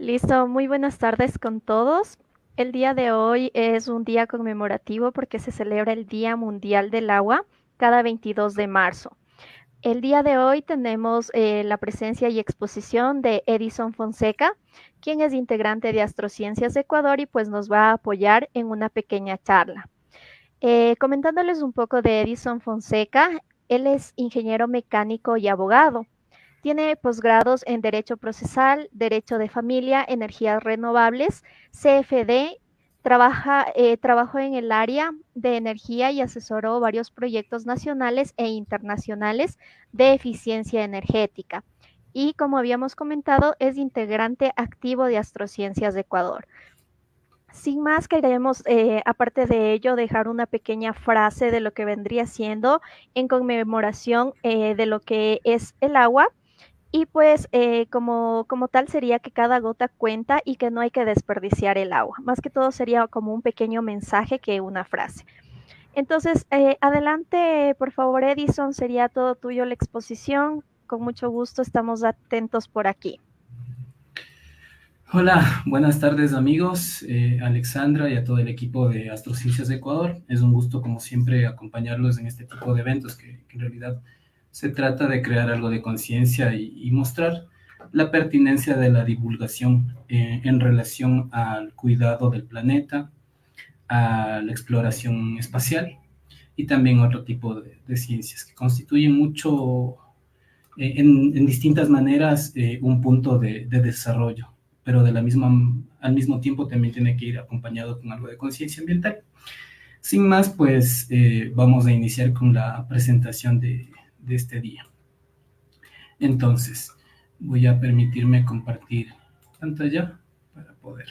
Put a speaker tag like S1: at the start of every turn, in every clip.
S1: Listo, muy buenas tardes con todos. El día de hoy es un día conmemorativo porque se celebra el Día Mundial del Agua cada 22 de marzo. El día de hoy tenemos la presencia y exposición de Edison Fonseca, quien es integrante de Astrociencias Ecuador y pues nos va a apoyar en una pequeña charla. Comentándoles un poco de Edison Fonseca, él es ingeniero mecánico y abogado. Tiene posgrados en Derecho Procesal, Derecho de Familia, Energías Renovables, CFD. Trabajó en el área de energía y asesoró varios proyectos nacionales e internacionales de eficiencia energética. Y como habíamos comentado, es integrante activo de Astrociencias de Ecuador. Sin más, queremos, aparte de ello, dejar una pequeña frase de lo que vendría siendo en conmemoración de lo que es el agua y pues como tal sería que cada gota cuenta y que no hay que desperdiciar el agua. Más que todo sería como un pequeño mensaje que una frase. Entonces, adelante, por favor, Edison, sería todo tuyo la exposición. Con mucho gusto estamos atentos por aquí.
S2: Hola, buenas tardes amigos, Alexandra y a todo el equipo de Astrociencias de Ecuador. Es un gusto como siempre acompañarlos en este tipo de eventos que en realidad se trata de crear algo de conciencia y mostrar la pertinencia de la divulgación en relación al cuidado del planeta, a la exploración espacial y también otro tipo de ciencias que constituyen mucho en distintas maneras un punto de desarrollo, pero al mismo tiempo también tiene que ir acompañado con algo de conciencia ambiental. Sin más, pues vamos a iniciar con la presentación de este día. Entonces, voy a permitirme compartir pantalla para poder.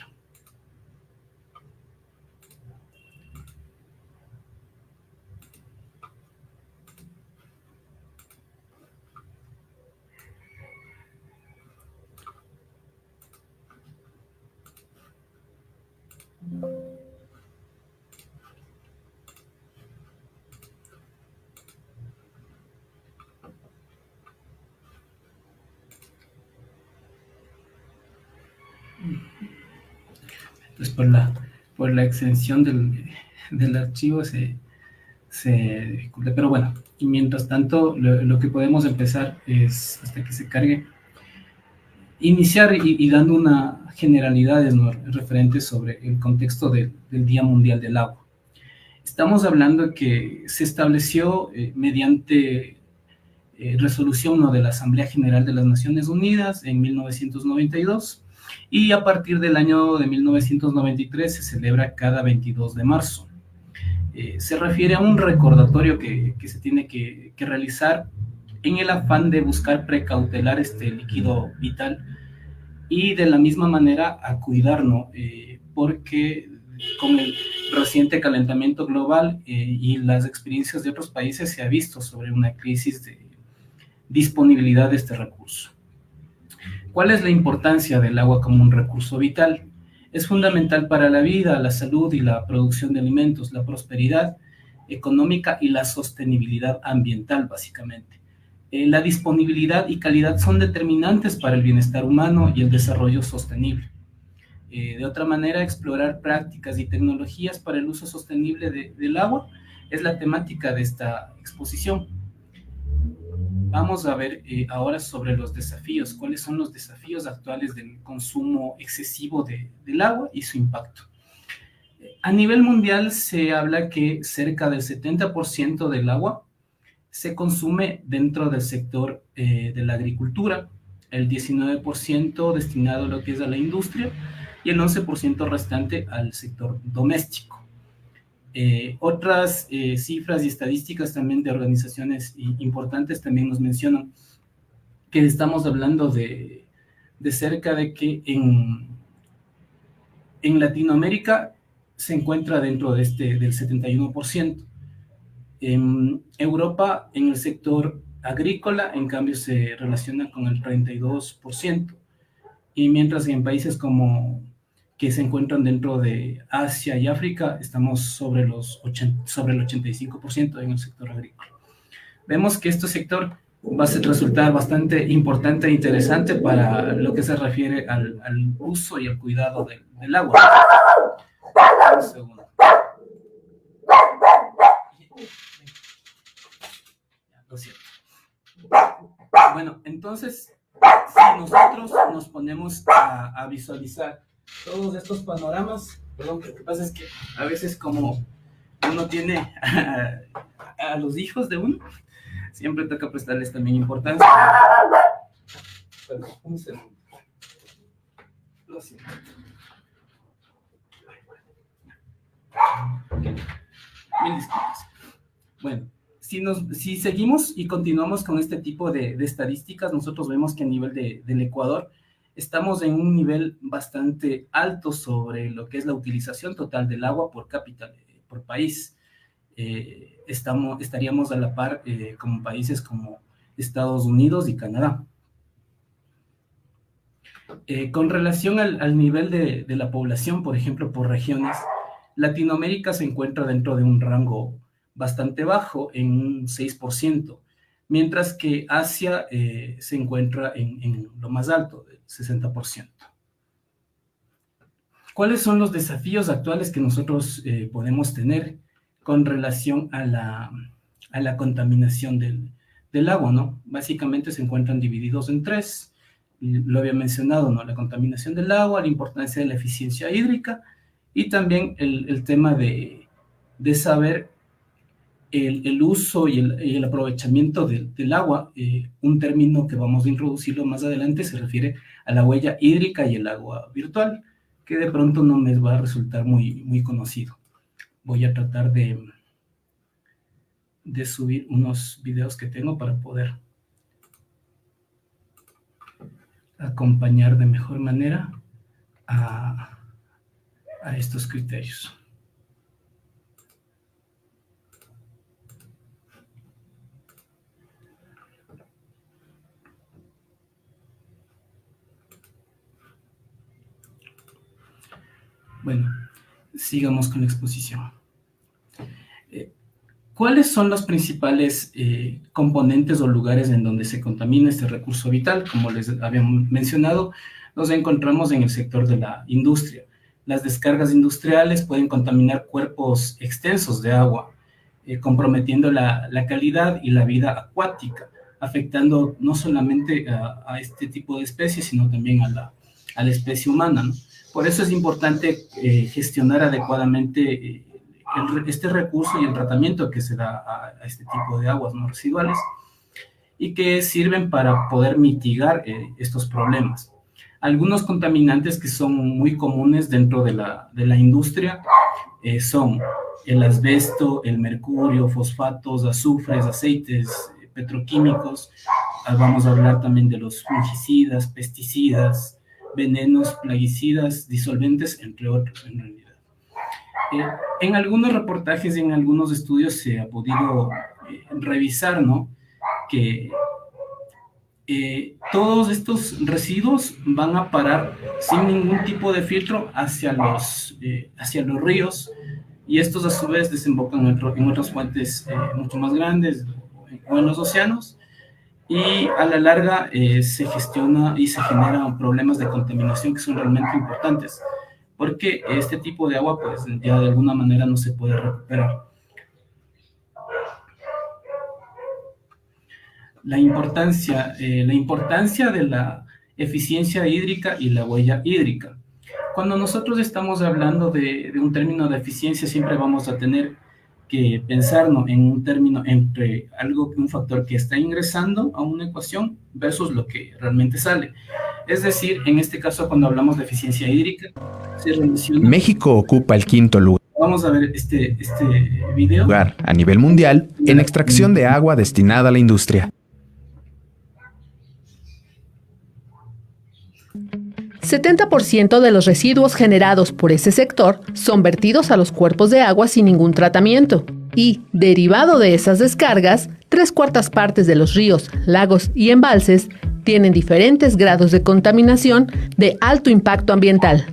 S2: Pues por la extensión del archivo se dificulta. Pero bueno, y mientras tanto, lo que podemos empezar es, hasta que se cargue, iniciar y dando una generalidades, ¿no?, referentes sobre el contexto del Día Mundial del Agua. Estamos hablando que se estableció mediante resolución, ¿no?, de la Asamblea General de las Naciones Unidas en 1992 y a partir del año de 1993 se celebra cada 22 de marzo. Se refiere a un recordatorio que se tiene que realizar en el afán de buscar precautelar este líquido vital y de la misma manera a cuidarnos, porque con el reciente calentamiento global y las experiencias de otros países se ha visto sobre una crisis de disponibilidad de este recurso. ¿Cuál es la importancia del agua como un recurso vital? Es fundamental para la vida, la salud y la producción de alimentos, la prosperidad económica y la sostenibilidad ambiental, básicamente. La disponibilidad y calidad son determinantes para el bienestar humano y el desarrollo sostenible. De otra manera, explorar prácticas y tecnologías para el uso sostenible del agua es la temática de esta exposición. Vamos a ver ahora sobre los desafíos, cuáles son los desafíos actuales del consumo excesivo del agua y su impacto. A nivel mundial se habla que cerca del 70% del agua se consume dentro del sector de la agricultura, el 19% destinado a lo que es a la industria y el 11% restante al sector doméstico. Otras cifras y estadísticas también de organizaciones importantes también nos mencionan que estamos hablando de cerca de que en Latinoamérica se encuentra dentro de del 71%. En Europa, en el sector agrícola, en cambio, se relaciona con el 32%. Y mientras en países como que se encuentran dentro de Asia y África, estamos sobre el 85% en el sector agrícola. Vemos que este sector va a resultar bastante importante e interesante para lo que se refiere al uso y al cuidado del agua. Un segundo. Lo siento. Bueno, entonces, si nosotros nos ponemos a visualizar todos estos panoramas, perdón, lo que pasa es que a veces como uno tiene a los hijos de uno, siempre toca prestarles también importancia. Perdón, un segundo. Lo siento. Mil disculpas. Bueno, si seguimos y continuamos con este tipo de estadísticas, nosotros vemos que a nivel del Ecuador estamos en un nivel bastante alto sobre lo que es la utilización total del agua por cápita, por país. Estaríamos a la par con países como Estados Unidos y Canadá. Con relación al nivel de la población, por ejemplo, por regiones, Latinoamérica se encuentra dentro de un rango bastante bajo, en un 6%, mientras que Asia se encuentra en lo más alto, del 60%. ¿Cuáles son los desafíos actuales que nosotros podemos tener con relación a la contaminación del agua, ¿no? Básicamente se encuentran divididos en tres. Lo había mencionado, ¿no? La contaminación del agua, la importancia de la eficiencia hídrica y también el tema de saber el uso y el aprovechamiento del agua. Un término que vamos a introducirlo más adelante se refiere a la huella hídrica y el agua virtual, que de pronto no me va a resultar muy conocido. Voy a tratar de subir unos videos que tengo para poder acompañar de mejor manera a estos criterios. Bueno, sigamos con la exposición. ¿Cuáles son los principales componentes o lugares en donde se contamina este recurso vital? Como les había mencionado, nos encontramos en el sector de la industria. Las descargas industriales pueden contaminar cuerpos extensos de agua, comprometiendo la calidad y la vida acuática, afectando no solamente a este tipo de especies, sino también a la especie humana, ¿no? Por eso es importante gestionar adecuadamente este recurso y el tratamiento que se da a este tipo de aguas no residuales y que sirven para poder mitigar estos problemas. Algunos contaminantes que son muy comunes dentro de la industria son el asbesto, el mercurio, fosfatos, azufres, aceites petroquímicos. Vamos a hablar también de los fungicidas, pesticidas, venenos, plaguicidas, disolventes, entre otros, en realidad. En algunos reportajes y en algunos estudios se ha podido revisar, ¿no?, que todos estos residuos van a parar sin ningún tipo de filtro hacia los ríos, y estos a su vez desembocan en otras fuentes mucho más grandes o en los océanos, y a la larga se gestiona y se generan problemas de contaminación que son realmente importantes, porque este tipo de agua pues ya de alguna manera no se puede recuperar. La importancia de la eficiencia hídrica y la huella hídrica. Cuando nosotros estamos hablando de un término de eficiencia, siempre vamos a tener que pensar, ¿no?, en un término entre un factor que está ingresando a una ecuación versus lo que realmente sale. Es decir, en este caso, cuando hablamos de eficiencia hídrica, se relaciona...
S3: México ocupa el quinto lugar.
S2: Vamos a ver este video.
S3: A nivel mundial en extracción de agua destinada a la industria.
S4: 70% de los residuos generados por ese sector son vertidos a los cuerpos de agua sin ningún tratamiento. Y, derivado de esas descargas, 3/4 partes de los ríos, lagos y embalses tienen diferentes grados de contaminación de alto impacto ambiental.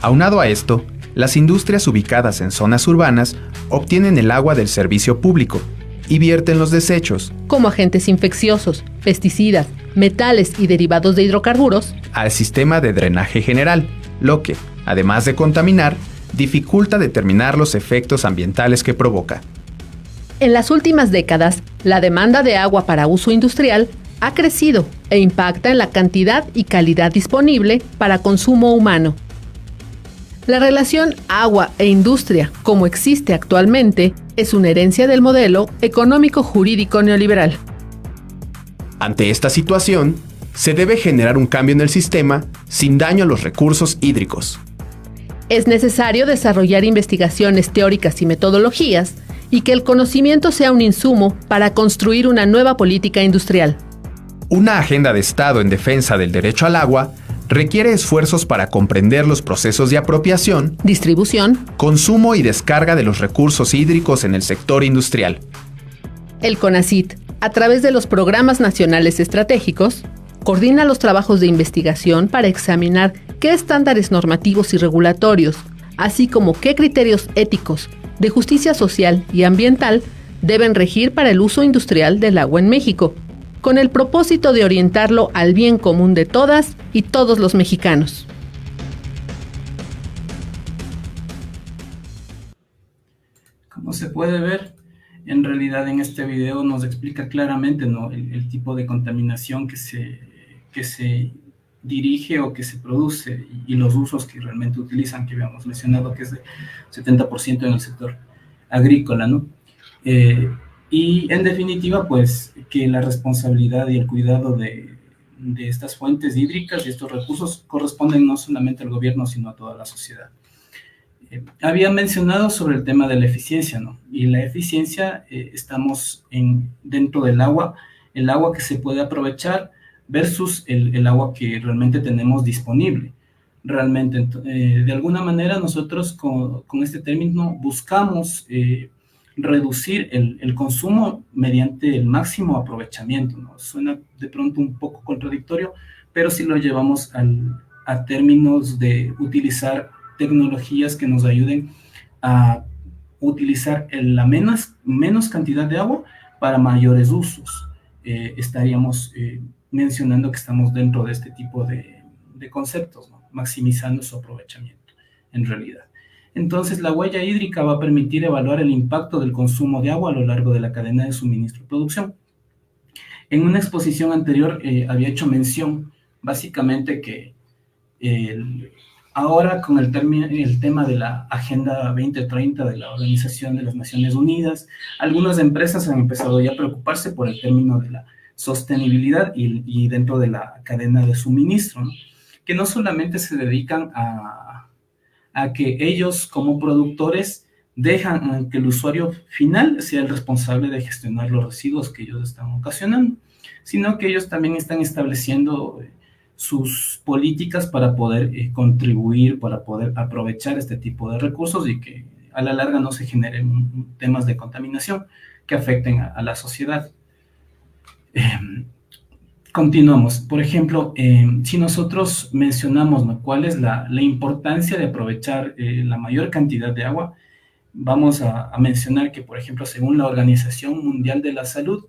S3: Aunado a esto, las industrias ubicadas en zonas urbanas obtienen el agua del servicio público, y vierten los desechos
S4: como agentes infecciosos, pesticidas, metales y derivados de hidrocarburos
S3: al sistema de drenaje general, lo que, además de contaminar, dificulta determinar los efectos ambientales que provoca.
S4: En las últimas décadas, la demanda de agua para uso industrial ha crecido e impacta en la cantidad y calidad disponible para consumo humano. La relación agua e industria, como existe actualmente, es una herencia del modelo económico-jurídico neoliberal.
S3: Ante esta situación, se debe generar un cambio en el sistema sin daño a los recursos hídricos.
S4: Es necesario desarrollar investigaciones teóricas y metodologías y que el conocimiento sea un insumo para construir una nueva política industrial.
S3: Una agenda de Estado en defensa del derecho al agua requiere esfuerzos para comprender los procesos de apropiación,
S4: Distribución.
S3: consumo y descarga de los recursos hídricos en el sector industrial.
S4: El CONACYT, a través de los programas nacionales estratégicos, coordina los trabajos de investigación para examinar qué estándares normativos y regulatorios, así como qué criterios éticos, de justicia social y ambiental, deben regir para el uso industrial del agua en México, con el propósito de orientarlo al bien común de todas y todos los mexicanos.
S2: Como se puede ver, en realidad en este video nos explica claramente, ¿no?, el tipo de contaminación que se dirige o que se produce y los usos que realmente utilizan, que habíamos mencionado que es de 70% en el sector agrícola, ¿no? Y en definitiva, pues, que la responsabilidad y el cuidado de estas fuentes hídricas y estos recursos corresponden no solamente al gobierno, sino a toda la sociedad. Había mencionado sobre el tema de la eficiencia, ¿no? Y la eficiencia, estamos dentro del agua, el agua que se puede aprovechar versus el agua que realmente tenemos disponible. Realmente, de alguna manera, nosotros con este término buscamos reducir el consumo mediante el máximo aprovechamiento, ¿no? Suena de pronto un poco contradictorio, pero si lo llevamos a términos de utilizar tecnologías que nos ayuden a utilizar la menos cantidad de agua para mayores usos. Estaríamos mencionando que estamos dentro de este tipo de conceptos, ¿no?, maximizando su aprovechamiento en realidad. Entonces, la huella hídrica va a permitir evaluar el impacto del consumo de agua a lo largo de la cadena de suministro y producción. En una exposición anterior había hecho mención básicamente que ahora con el tema de la Agenda 2030 de la Organización de las Naciones Unidas, algunas empresas han empezado ya a preocuparse por el término de la sostenibilidad y dentro de la cadena de suministro, ¿no?, que no solamente se dedican a que ellos como productores dejan que el usuario final sea el responsable de gestionar los residuos que ellos están ocasionando, sino que ellos también están estableciendo sus políticas para poder contribuir, para poder aprovechar este tipo de recursos y que a la larga no se generen temas de contaminación que afecten a la sociedad. Continuamos. Por ejemplo, si nosotros mencionamos, ¿no?, cuál es la importancia de aprovechar la mayor cantidad de agua, vamos a mencionar que, por ejemplo, según la Organización Mundial de la Salud,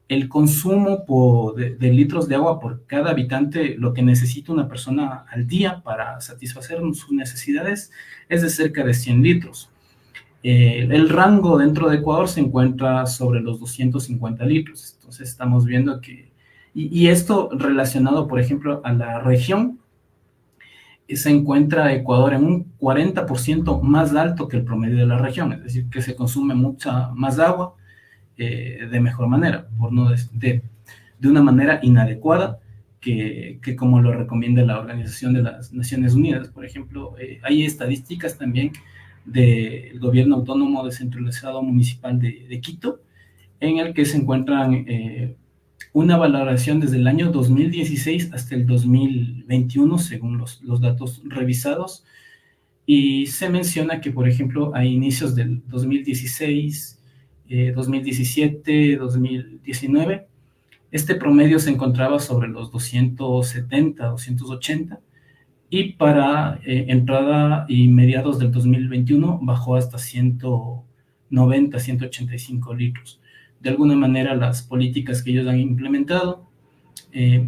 S2: el consumo de litros de agua por cada habitante, lo que necesita una persona al día para satisfacer sus necesidades, es de cerca de 100 litros. El rango dentro de Ecuador se encuentra sobre los 250 litros. Entonces estamos viendo que, y esto relacionado, por ejemplo, a la región, se encuentra Ecuador en un 40% más alto que el promedio de la región, es decir, que se consume mucha más agua de mejor manera, por no de una manera inadecuada, que como lo recomienda la Organización de las Naciones Unidas. Por ejemplo, hay estadísticas también del Gobierno Autónomo Descentralizado Municipal de Quito, en el que se encuentran una valoración desde el año 2016 hasta el 2021, según los datos revisados, y se menciona que, por ejemplo, a inicios del 2016, 2017, 2019, este promedio se encontraba sobre los 270, 280, y para entrada y mediados del 2021 bajó hasta 190, 185 litros. de alguna manera las políticas que ellos han implementado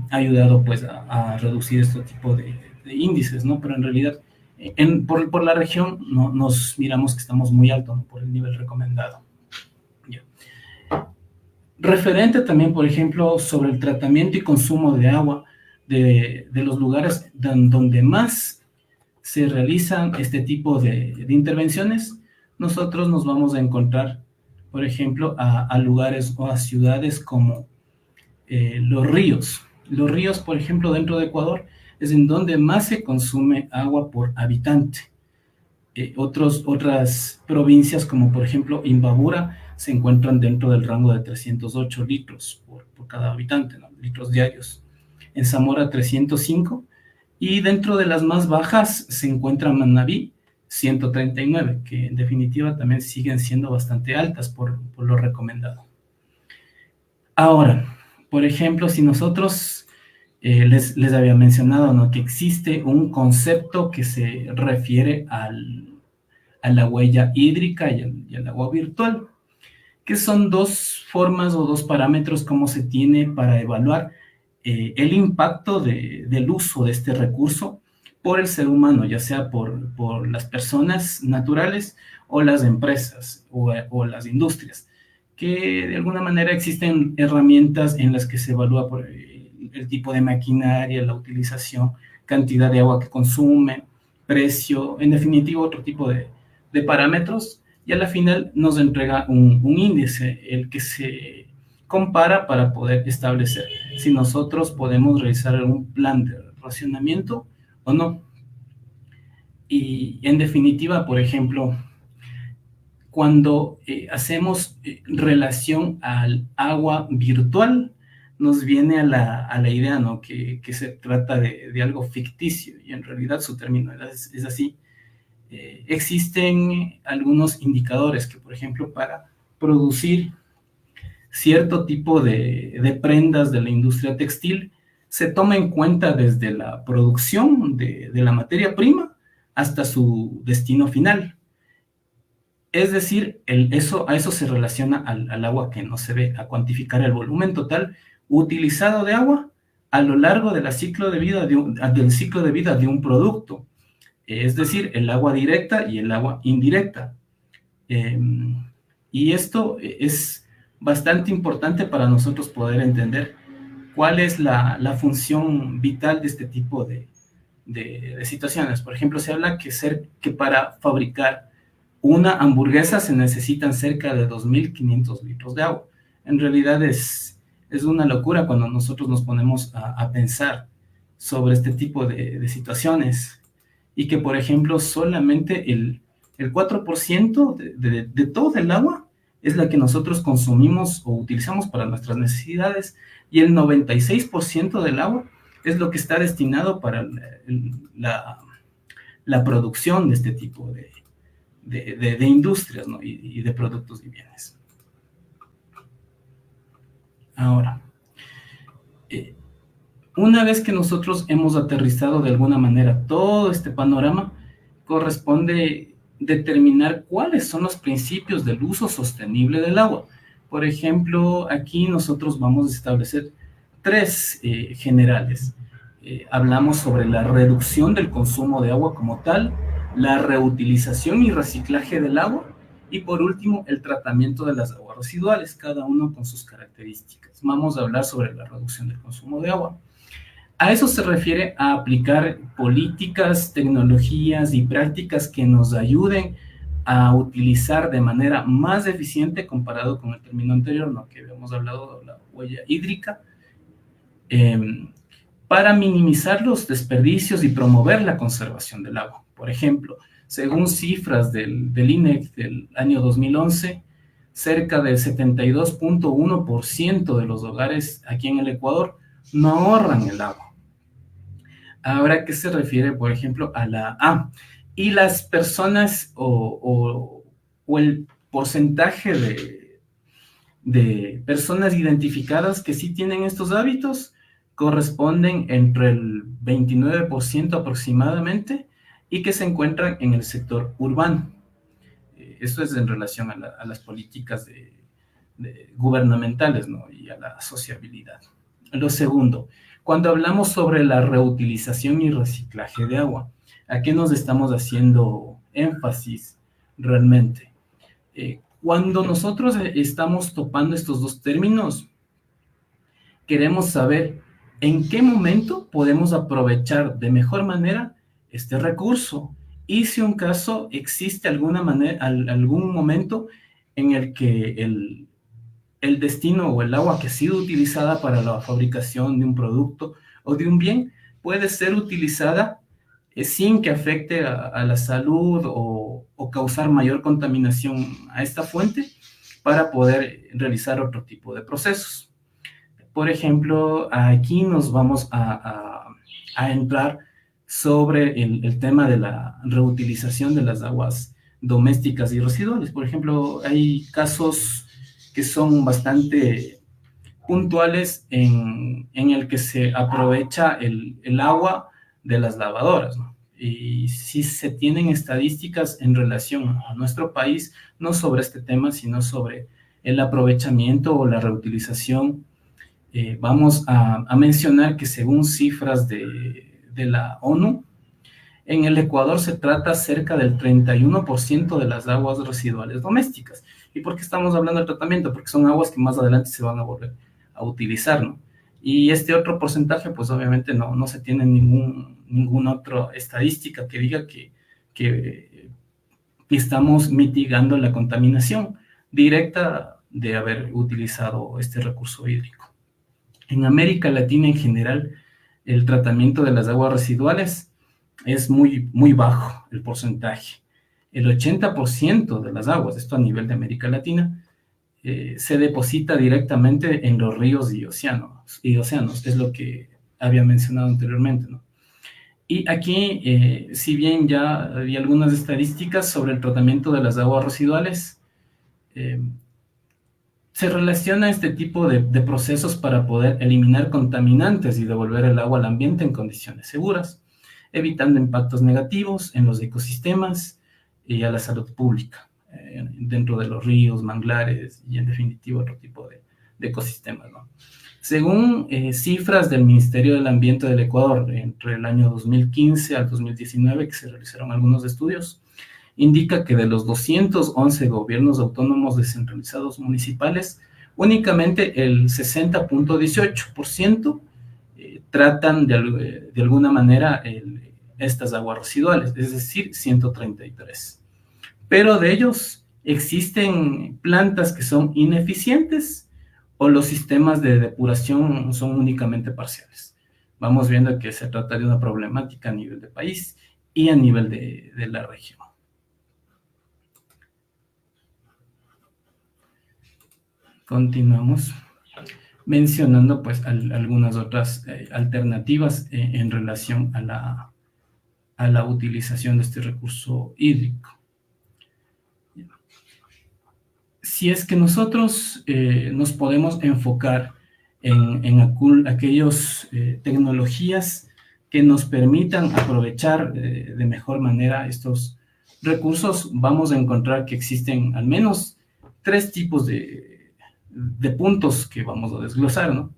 S2: ha ayudado pues a reducir este tipo de índices, ¿no? Pero en realidad por la región no, nos miramos que estamos muy altos, ¿no? Por el nivel recomendado. Yeah. Referente también, por ejemplo, sobre el tratamiento y consumo de agua de los lugares donde más se realizan este tipo de intervenciones, nosotros nos vamos a encontrar, por ejemplo, a lugares o a ciudades como los ríos. Los ríos, por ejemplo, dentro de Ecuador, es en donde más se consume agua por habitante. Otras provincias, como por ejemplo Imbabura, se encuentran dentro del rango de 308 litros por cada habitante, ¿no? Litros diarios. En Zamora, 305. Y dentro de las más bajas se encuentra Manabí, 139, que en definitiva también siguen siendo bastante altas por lo recomendado. Ahora, por ejemplo, si nosotros les había mencionado, ¿no?, que existe un concepto que se refiere a la huella hídrica y al agua virtual, que son dos formas o dos parámetros como se tiene para evaluar el impacto del uso de este recurso por el ser humano, ya sea por las personas naturales o las empresas o las industrias, que de alguna manera existen herramientas en las que se evalúa por el tipo de maquinaria, la utilización, cantidad de agua que consume, precio, en definitiva otro tipo de parámetros, y a la final nos entrega un índice, el que se compara para poder establecer si nosotros podemos realizar algún plan de racionamiento o no. Y en definitiva, por ejemplo, cuando hacemos relación al agua virtual, nos viene a la idea, ¿no?, que se trata de algo ficticio, y en realidad su término es así. Existen algunos indicadores que, por ejemplo, para producir cierto tipo de prendas de la industria textil, se toma en cuenta desde la producción de la materia prima hasta su destino final. Es decir, a eso se relaciona al agua que no se ve, a cuantificar el volumen total utilizado de agua a lo largo del ciclo de vida de un producto. Es decir, el agua directa y el agua indirecta. Y esto es bastante importante para nosotros poder entender cuál es la función vital de este tipo de situaciones. Por ejemplo, se habla que para fabricar una hamburguesa se necesitan cerca de 2.500 litros de agua. En realidad es una locura cuando nosotros nos ponemos a pensar sobre este tipo de situaciones, y que, por ejemplo, solamente el 4% de todo el agua es la que nosotros consumimos o utilizamos para nuestras necesidades, y el 96% del agua es lo que está destinado para la producción de este tipo de industrias, ¿no?, y de productos y bienes. Ahora, una vez que nosotros hemos aterrizado de alguna manera todo este panorama, corresponde determinar cuáles son los principios del uso sostenible del agua. Por ejemplo, aquí nosotros vamos a establecer tres generales. Hablamos sobre la reducción del consumo de agua como tal, la reutilización y reciclaje del agua, y por último, el tratamiento de las aguas residuales, cada uno con sus características. Vamos a hablar sobre la reducción del consumo de agua. A eso se refiere a aplicar políticas, tecnologías y prácticas que nos ayuden a utilizar de manera más eficiente, comparado con el término anterior, ¿no?, que habíamos hablado de la huella hídrica, para minimizar los desperdicios y promover la conservación del agua. Por ejemplo, según cifras del INEC del año 2011, cerca del 72.1% de los hogares aquí en el Ecuador no ahorran el agua. Ahora, ¿qué se refiere, por ejemplo, y las personas o el porcentaje de personas identificadas que sí tienen estos hábitos corresponden entre el 29% aproximadamente, y que se encuentran en el sector urbano. Esto es en relación a las políticas de gubernamentales, ¿no? Y a la sociabilidad. Lo segundo, cuando hablamos sobre la reutilización y reciclaje de agua, ¿a qué nos estamos haciendo énfasis realmente? Cuando nosotros estamos topando estos dos términos, queremos saber en qué momento podemos aprovechar de mejor manera este recurso y si un caso existe alguna manera, algún momento en el que el destino o el agua que ha sido utilizada para la fabricación de un producto o de un bien puede ser utilizada sin que afecte a la salud o causar mayor contaminación a esta fuente para poder realizar otro tipo de procesos. Por ejemplo, aquí nos vamos a entrar sobre el tema de la reutilización de las aguas domésticas y residuales. Por ejemplo, hay casos que son bastante puntuales en el que se aprovecha el agua de las lavadoras, ¿no? Y si se tienen estadísticas en relación a nuestro país, no sobre este tema, sino sobre el aprovechamiento o la reutilización, vamos a mencionar que según cifras de la ONU, en el Ecuador se trata cerca del 31% de las aguas residuales domésticas. ¿Y por qué estamos hablando del tratamiento? Porque son aguas que más adelante se van a volver a utilizar, ¿no? Y este otro porcentaje, pues obviamente no se tiene ninguna otra estadística que diga que estamos mitigando la contaminación directa de haber utilizado este recurso hídrico. En América Latina en general, el tratamiento de las aguas residuales es muy bajo el porcentaje. El 80% de las aguas, esto a nivel de América Latina, se deposita directamente en los ríos y océanos, es lo que había mencionado anteriormente, ¿no? Y aquí, si bien ya había algunas estadísticas sobre el tratamiento de las aguas residuales, se relaciona este tipo de procesos para poder eliminar contaminantes y devolver el agua al ambiente en condiciones seguras, evitando impactos negativos en los ecosistemas y a la salud pública, dentro de los ríos, manglares y en definitiva otro tipo de ecosistemas, ¿no? Según cifras del Ministerio del Ambiente del Ecuador, entre el año 2015 al 2019, que se realizaron algunos estudios, indica que de los 211 gobiernos autónomos descentralizados municipales, únicamente el 60.18% tratan de alguna manera estas aguas residuales, es decir, 133. Pero de ellos existen plantas que son ineficientes o los sistemas de depuración son únicamente parciales. Vamos viendo que se trata de una problemática a nivel de país y a nivel de la región. Continuamos mencionando pues algunas otras alternativas en relación a la utilización de este recurso hídrico. Si es que nosotros nos podemos enfocar en aquellas tecnologías que nos permitan aprovechar de mejor manera estos recursos, vamos a encontrar que existen al menos 3 tipos de puntos que vamos a desglosar, ¿no?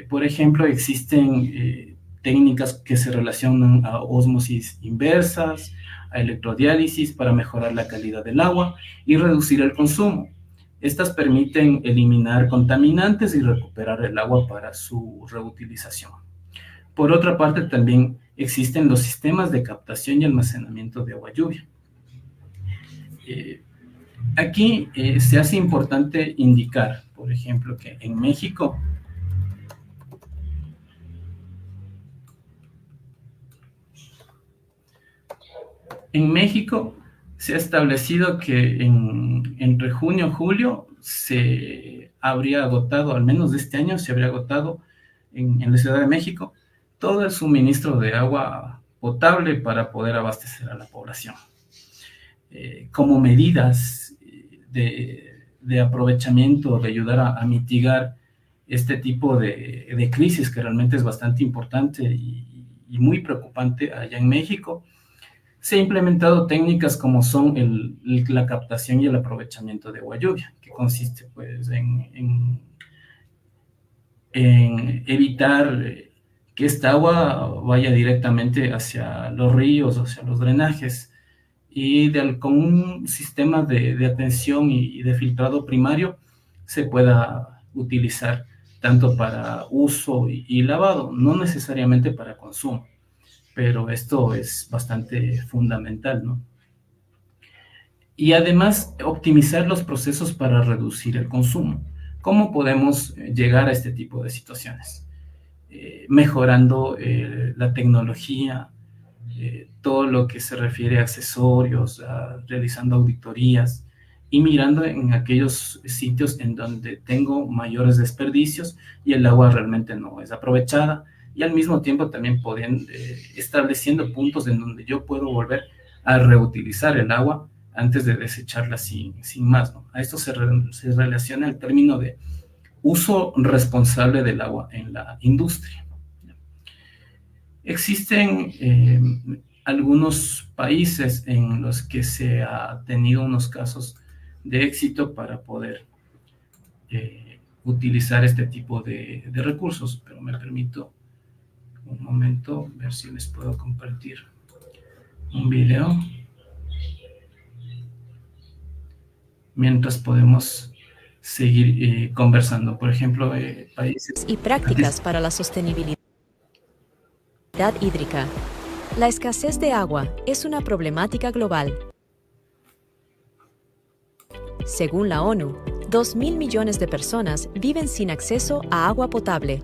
S2: Por ejemplo, existen técnicas que se relacionan a ósmosis inversas, a electrodiálisis para mejorar la calidad del agua y reducir el consumo. Estas permiten eliminar contaminantes y recuperar el agua para su reutilización. Por otra parte, también existen los sistemas de captación y almacenamiento de agua lluvia. Aquí se hace importante indicar, por ejemplo, que en México se ha establecido que entre junio y julio se habría agotado, al menos de este año, se habría agotado en la Ciudad de México todo el suministro de agua potable para poder abastecer a la población. Como medidas de aprovechamiento, de ayudar a mitigar este tipo de crisis que realmente es bastante importante y muy preocupante allá en México, Se han implementado técnicas como son la captación y el aprovechamiento de agua lluvia, que consiste pues en evitar que esta agua vaya directamente hacia los ríos, hacia los drenajes, y con un sistema de atención y de filtrado primario se pueda utilizar tanto para uso y lavado, no necesariamente para consumo, pero esto es bastante fundamental, ¿no? Y además optimizar los procesos para reducir el consumo. ¿Cómo podemos llegar a este tipo de situaciones? Mejorando la tecnología, todo lo que se refiere a accesorios, realizando auditorías y mirando en aquellos sitios en donde tengo mayores desperdicios y el agua realmente no es aprovechada, y al mismo tiempo también estableciendo puntos en donde yo puedo volver a reutilizar el agua antes de desecharla sin más, ¿no? A esto se relaciona el término de uso responsable del agua en la industria. Existen algunos países en los que se ha tenido unos casos de éxito para poder utilizar este tipo de recursos, pero me permito un momento ver si les puedo compartir un video mientras podemos seguir conversando. Por ejemplo, países
S5: y prácticas para la sostenibilidad hídrica. La escasez de agua es una problemática global. Según la ONU, 2.000 millones de personas viven sin acceso a agua potable.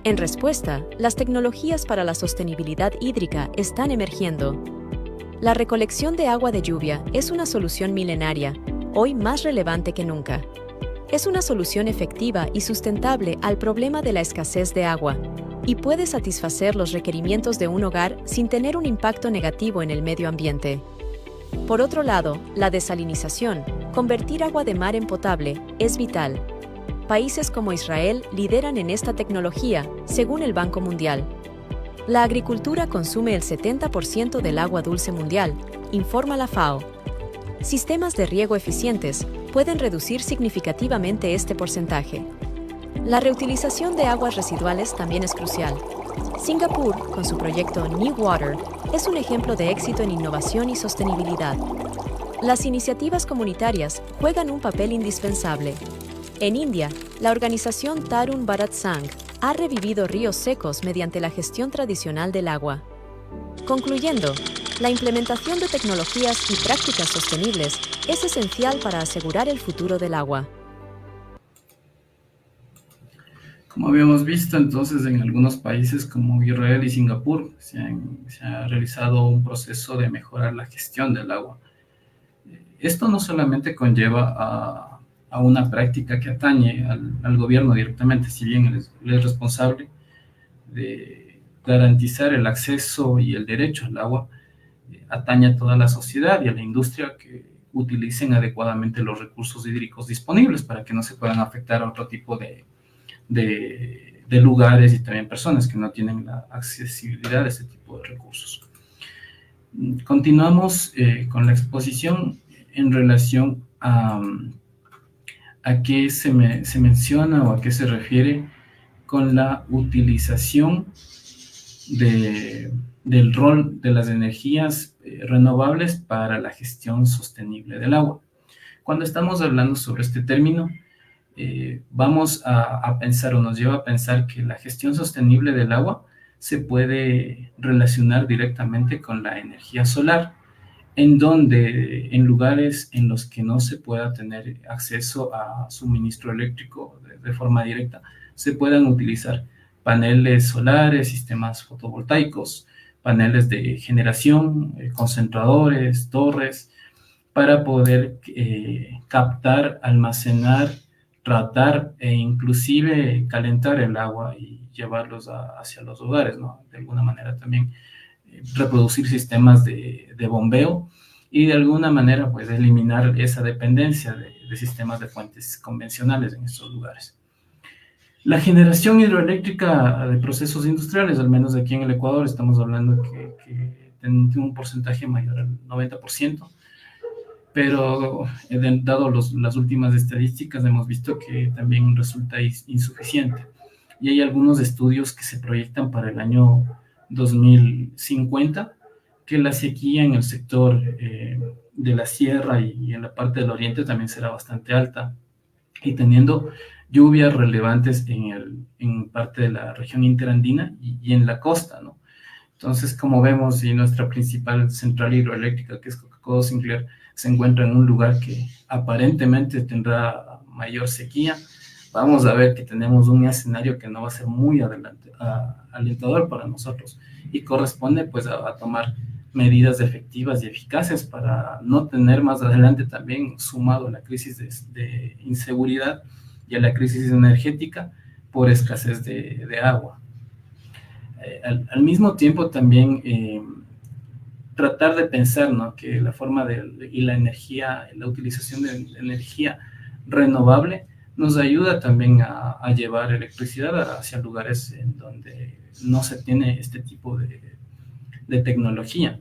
S5: En respuesta, las tecnologías para la sostenibilidad hídrica están emergiendo. La recolección de agua de lluvia es una solución milenaria, hoy más relevante que nunca. Es una solución efectiva y sustentable al problema de la escasez de agua, y puede satisfacer los requerimientos de un hogar sin tener un impacto negativo en el medio ambiente. Por otro lado, la desalinización, convertir agua de mar en potable, es vital. Países como Israel lideran en esta tecnología, según el Banco Mundial. La agricultura consume el 70% del agua dulce mundial, informa la FAO. Sistemas de riego eficientes pueden reducir significativamente este porcentaje. La reutilización de aguas residuales también es crucial. Singapur, con su proyecto New Water, es un ejemplo de éxito en innovación y sostenibilidad. Las iniciativas comunitarias juegan un papel indispensable. En India, la organización Tarun Bharat Sangh ha revivido ríos secos mediante la gestión tradicional del agua. Concluyendo, la implementación de tecnologías y prácticas sostenibles es esencial para asegurar el futuro del agua.
S2: Como habíamos visto, entonces, en algunos países como Israel y Singapur se ha realizado un proceso de mejorar la gestión del agua. Esto no solamente conlleva a una práctica que atañe al gobierno directamente, si bien él es responsable de garantizar el acceso y el derecho al agua, atañe a toda la sociedad y a la industria que utilicen adecuadamente los recursos hídricos disponibles para que no se puedan afectar a otro tipo de lugares y también personas que no tienen la accesibilidad a este tipo de recursos. Continuamos con la exposición en relación a qué se menciona o a qué se refiere con la utilización del rol de las energías renovables para la gestión sostenible del agua. Cuando estamos hablando sobre este término, vamos a pensar o nos lleva a pensar que la gestión sostenible del agua se puede relacionar directamente con la energía solar, en donde en lugares en los que no se pueda tener acceso a suministro eléctrico de forma directa, se puedan utilizar paneles solares, sistemas fotovoltaicos, paneles de generación, concentradores, torres, para poder captar, almacenar, tratar e inclusive calentar el agua y llevarlos hacia los hogares, ¿no? De alguna manera también reproducir sistemas de bombeo y de alguna manera pues eliminar esa dependencia de sistemas de fuentes convencionales en estos lugares. La generación hidroeléctrica de procesos industriales, al menos aquí en el Ecuador, estamos hablando que tiene un porcentaje mayor al 90%, pero dado las últimas estadísticas hemos visto que también resulta insuficiente. Y hay algunos estudios que se proyectan para el año 2050 que la sequía en el sector de la sierra y en la parte del oriente también será bastante alta, y teniendo lluvias relevantes en parte de la región interandina y en la costa, ¿no? Entonces, como vemos, y nuestra principal central hidroeléctrica, que es Coca-Cola Sinclair, se encuentra en un lugar que aparentemente tendrá mayor sequía, vamos a ver que tenemos un escenario que no va a ser muy alentador para nosotros, y corresponde pues a tomar medidas efectivas y eficaces para no tener más adelante también, sumado a la crisis de inseguridad y a la crisis energética por escasez de agua. Al mismo tiempo también tratar de pensar, ¿no?, que la forma y la energía, la utilización de energía renovable nos ayuda también a llevar electricidad hacia lugares en donde no se tiene este tipo de tecnología.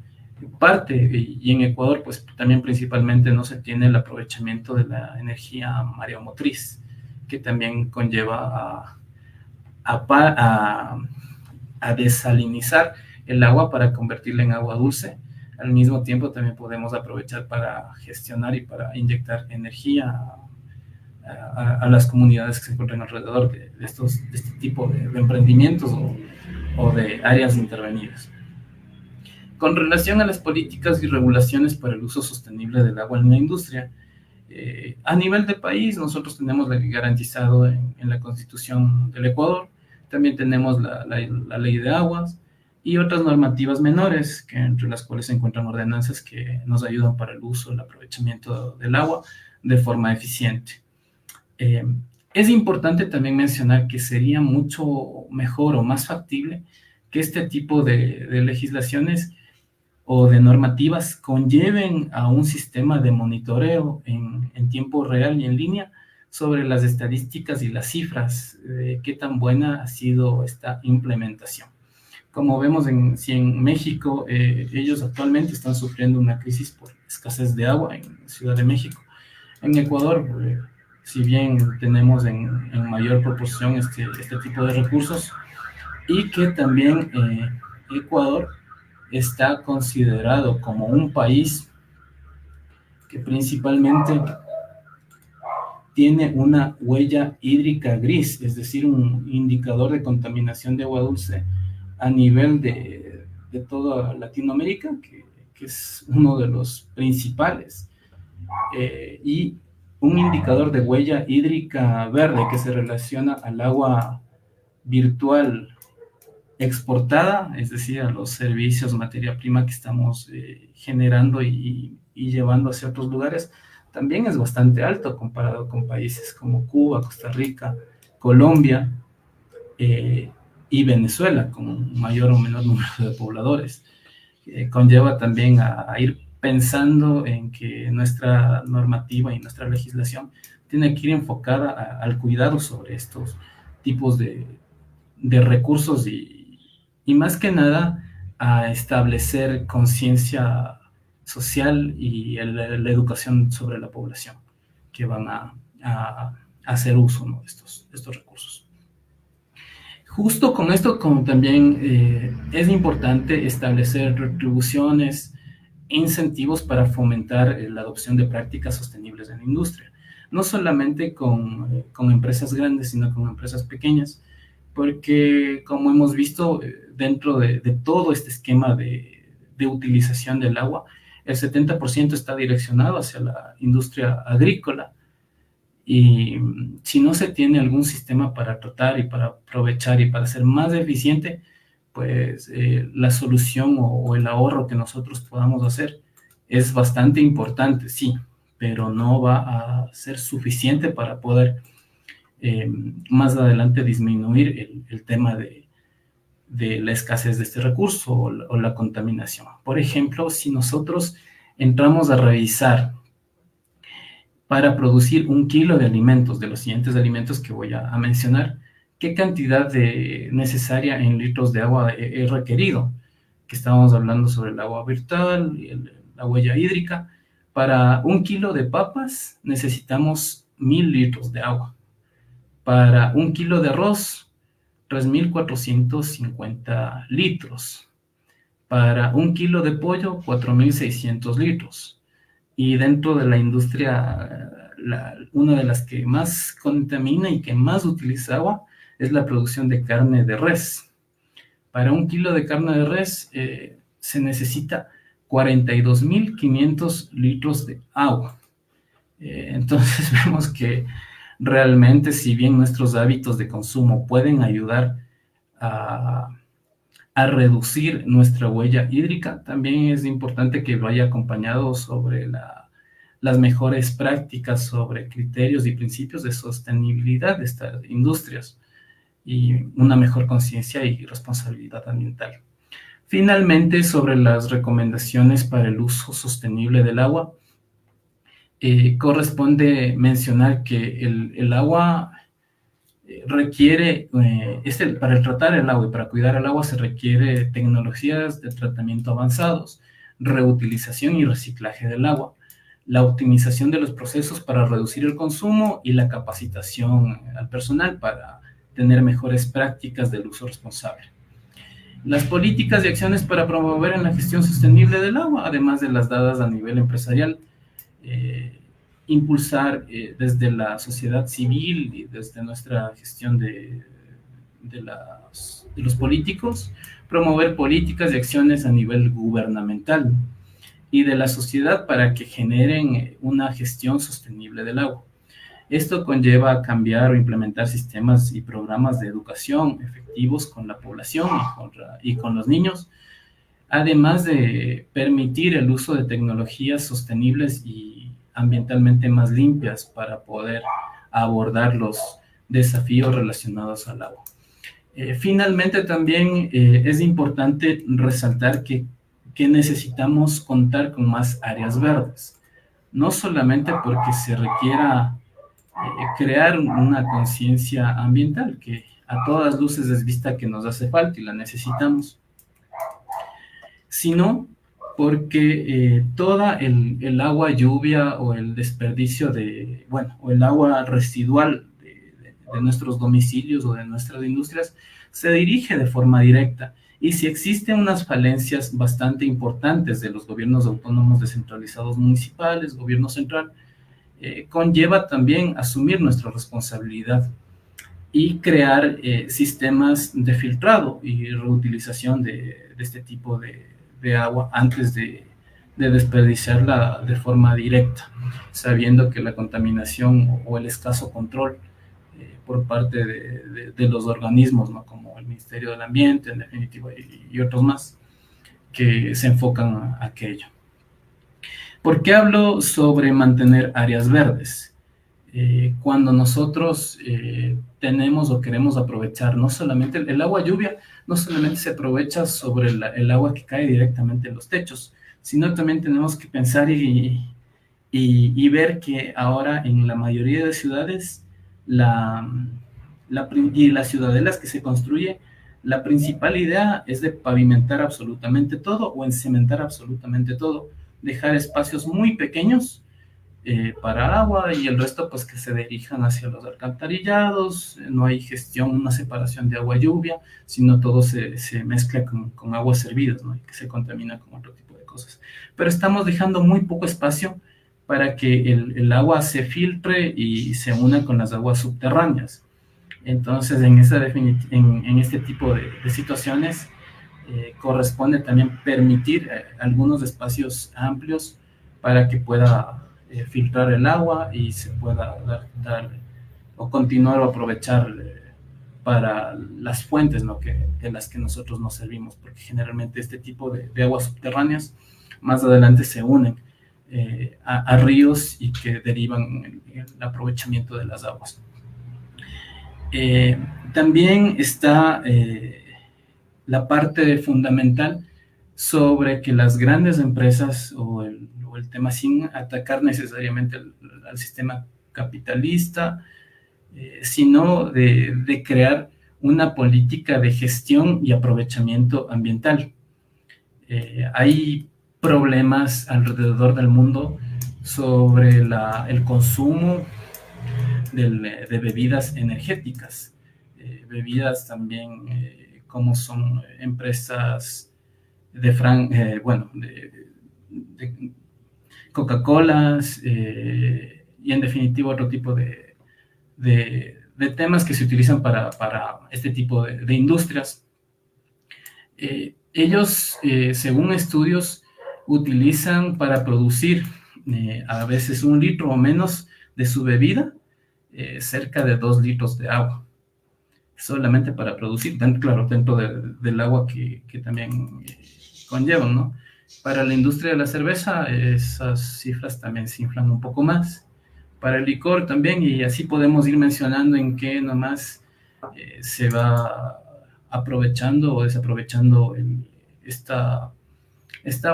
S2: Y en Ecuador, pues también principalmente no se tiene el aprovechamiento de la energía mareomotriz, que también conlleva a desalinizar el agua para convertirla en agua dulce. Al mismo tiempo también podemos aprovechar para gestionar y para inyectar energía a las comunidades que se encuentran alrededor de este tipo de emprendimientos o de áreas intervenidas. Con relación a las políticas y regulaciones para el uso sostenible del agua en la industria, a nivel de país nosotros tenemos garantizado en la Constitución del Ecuador, también tenemos la Ley de Aguas y otras normativas menores, que entre las cuales se encuentran ordenanzas que nos ayudan para el uso, el aprovechamiento del agua de forma eficiente. Es importante también mencionar que sería mucho mejor o más factible que este tipo de legislaciones o de normativas conlleven a un sistema de monitoreo en tiempo real y en línea sobre las estadísticas y las cifras de qué tan buena ha sido esta implementación. Como vemos, si en México ellos actualmente están sufriendo una crisis por escasez de agua en Ciudad de México. En Ecuador, si bien tenemos en mayor proporción este tipo de recursos, y que también Ecuador está considerado como un país que principalmente tiene una huella hídrica gris, es decir, un indicador de contaminación de agua dulce a nivel de toda Latinoamérica, que es uno de los principales, y un indicador de huella hídrica verde que se relaciona al agua virtual exportada, es decir, a los servicios, materia prima que estamos generando y llevando hacia otros lugares, también es bastante alto comparado con países como Cuba, Costa Rica, Colombia y Venezuela, con un mayor o menor número de pobladores. Conlleva también a ir pensando en que nuestra normativa y nuestra legislación tiene que ir enfocada al cuidado sobre estos tipos de recursos y más que nada a establecer conciencia social y la educación sobre la población que van a hacer uso, ¿no?, de estos recursos. Justo con esto, como también es importante establecer retribuciones, incentivos para fomentar la adopción de prácticas sostenibles en la industria, no solamente con empresas grandes, sino con empresas pequeñas, porque como hemos visto dentro de todo este esquema de utilización del agua, el 70% está direccionado hacia la industria agrícola, y si no se tiene algún sistema para tratar y para aprovechar y para ser más eficiente, pues la solución o el ahorro que nosotros podamos hacer es bastante importante, sí, pero no va a ser suficiente para poder más adelante disminuir el tema de la escasez de este recurso o la contaminación. Por ejemplo, si nosotros entramos a revisar para producir 1 kilo de alimentos, de los siguientes alimentos que voy a mencionar, ¿qué cantidad necesaria en litros de agua es requerido? que estábamos hablando sobre el agua virtual y la huella hídrica. Para 1 kilo de papas necesitamos 1000 litros de agua. Para 1 kilo de arroz, 3450 litros. Para 1 kilo de pollo, 4600 litros. Y dentro de la industria, una de las que más contamina y que más utiliza agua es la producción de carne de res. Para 1 kilo de carne de res se necesita 42.500 litros de agua. Entonces vemos que realmente, si bien nuestros hábitos de consumo pueden ayudar a reducir nuestra huella hídrica, también es importante que vaya acompañado sobre las mejores prácticas, sobre criterios y principios de sostenibilidad de estas industrias y una mejor conciencia y responsabilidad ambiental. Finalmente, sobre las recomendaciones para el uso sostenible del agua, corresponde mencionar que el agua requiere, para tratar el agua y para cuidar el agua se requiere tecnologías de tratamiento avanzados, reutilización y reciclaje del agua, la optimización de los procesos para reducir el consumo y la capacitación al personal para tener mejores prácticas del uso responsable. Las políticas y acciones para promover en la gestión sostenible del agua, además de las dadas a nivel empresarial, impulsar desde la sociedad civil y desde nuestra gestión de los políticos, promover políticas y acciones a nivel gubernamental y de la sociedad para que generen una gestión sostenible del agua. Esto conlleva cambiar o implementar sistemas y programas de educación efectivos con la población y con los niños, además de permitir el uso de tecnologías sostenibles y ambientalmente más limpias para poder abordar los desafíos relacionados al agua. Finalmente, también es importante resaltar que necesitamos contar con más áreas verdes, no solamente porque se requiera crear una conciencia ambiental, que a todas luces es vista que nos hace falta y la necesitamos, sino porque toda el agua lluvia o el desperdicio o el agua residual de nuestros domicilios o de nuestras industrias se dirige de forma directa. Y si existen unas falencias bastante importantes de los gobiernos autónomos descentralizados municipales, gobierno central, conlleva también asumir nuestra responsabilidad y crear sistemas de filtrado y reutilización de este tipo de agua antes de desperdiciarla de forma directa, sabiendo que la contaminación o el escaso control por parte de los organismos, ¿no?, como el Ministerio del Ambiente, en definitiva, y otros más, que se enfocan a aquello. ¿Por qué hablo sobre mantener áreas verdes? Cuando nosotros tenemos o queremos aprovechar no solamente el agua lluvia, no solamente se aprovecha sobre el agua que cae directamente en los techos, sino también tenemos que pensar y ver que ahora en la mayoría de ciudades y las ciudadelas que se construye, la principal idea es de pavimentar absolutamente todo o encementar absolutamente todo, dejar espacios muy pequeños para agua y el resto pues que se dirijan hacia los alcantarillados. No hay gestión, una separación de agua lluvia, sino todo se mezcla con aguas servidas, ¿no?, y que se contamina con otro tipo de cosas. Pero estamos dejando muy poco espacio para que el agua se filtre y se una con las aguas subterráneas. Entonces, en este tipo de situaciones, corresponde también permitir algunos espacios amplios para que pueda filtrar el agua y se pueda dar o continuar o aprovechar para las fuentes, ¿no?, de las que nosotros nos servimos, porque generalmente este tipo de aguas subterráneas más adelante se unen a ríos y que derivan en el aprovechamiento de las aguas. También está la parte fundamental sobre que las grandes empresas o el tema sin atacar necesariamente al sistema capitalista, sino de crear una política de gestión y aprovechamiento ambiental. Hay problemas alrededor del mundo sobre el consumo de bebidas energéticas, bebidas también como son empresas de Coca-Colas y en definitiva otro tipo de temas que se utilizan para este tipo de industrias. Ellos, según estudios, utilizan para producir a veces 1 litro o menos de su bebida, cerca de 2 litros de agua, solamente para producir, claro, dentro del agua que también conllevan, ¿no? Para la industria de la cerveza, esas cifras también se inflan un poco más. Para el licor también, y así podemos ir mencionando en qué nomás se va aprovechando o desaprovechando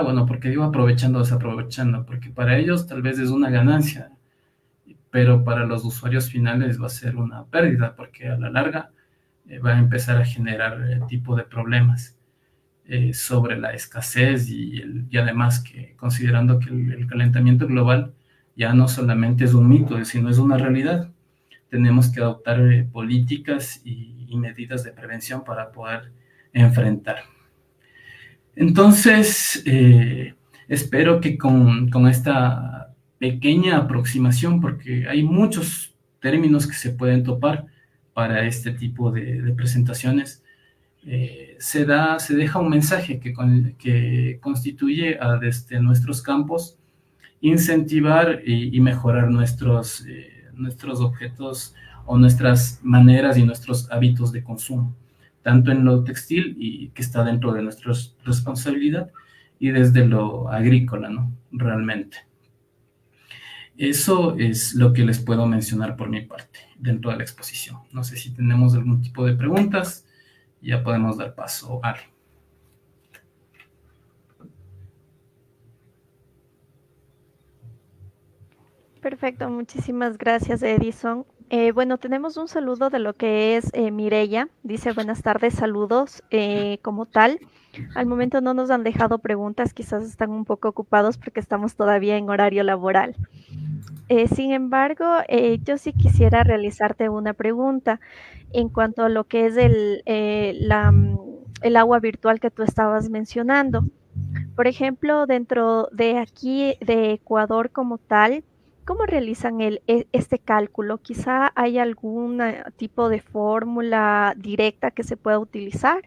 S2: bueno, porque digo aprovechando o desaprovechando, porque para ellos tal vez es una ganancia, pero para los usuarios finales va a ser una pérdida, porque a la larga va a empezar a generar tipo de problemas sobre la escasez y además que considerando que el calentamiento global ya no solamente es un mito, sino es una realidad. Tenemos que adoptar políticas y medidas de prevención para poder enfrentar. Entonces, espero que con esta pequeña aproximación, porque hay muchos términos que se pueden topar para este tipo de presentaciones, se deja un mensaje que constituye desde nuestros campos incentivar y mejorar nuestros objetos o nuestras maneras y nuestros hábitos de consumo, tanto en lo textil y que está dentro de nuestra responsabilidad y desde lo agrícola, ¿no? Realmente. Eso es lo que les puedo mencionar por mi parte dentro de la exposición. No sé si tenemos algún tipo de preguntas. Ya podemos dar paso a Ale.
S1: Perfecto, muchísimas gracias, Edison. Bueno, tenemos un saludo de lo que es Mireya. Dice, buenas tardes, saludos como tal. Al momento no nos han dejado preguntas, quizás están un poco ocupados porque estamos todavía en horario laboral. Sin embargo, yo sí quisiera realizarte una pregunta en cuanto a lo que es el agua virtual que tú estabas mencionando. Por ejemplo, dentro de aquí, de Ecuador como tal, ¿cómo realizan este cálculo? Quizá hay algún tipo de fórmula directa que se pueda utilizar.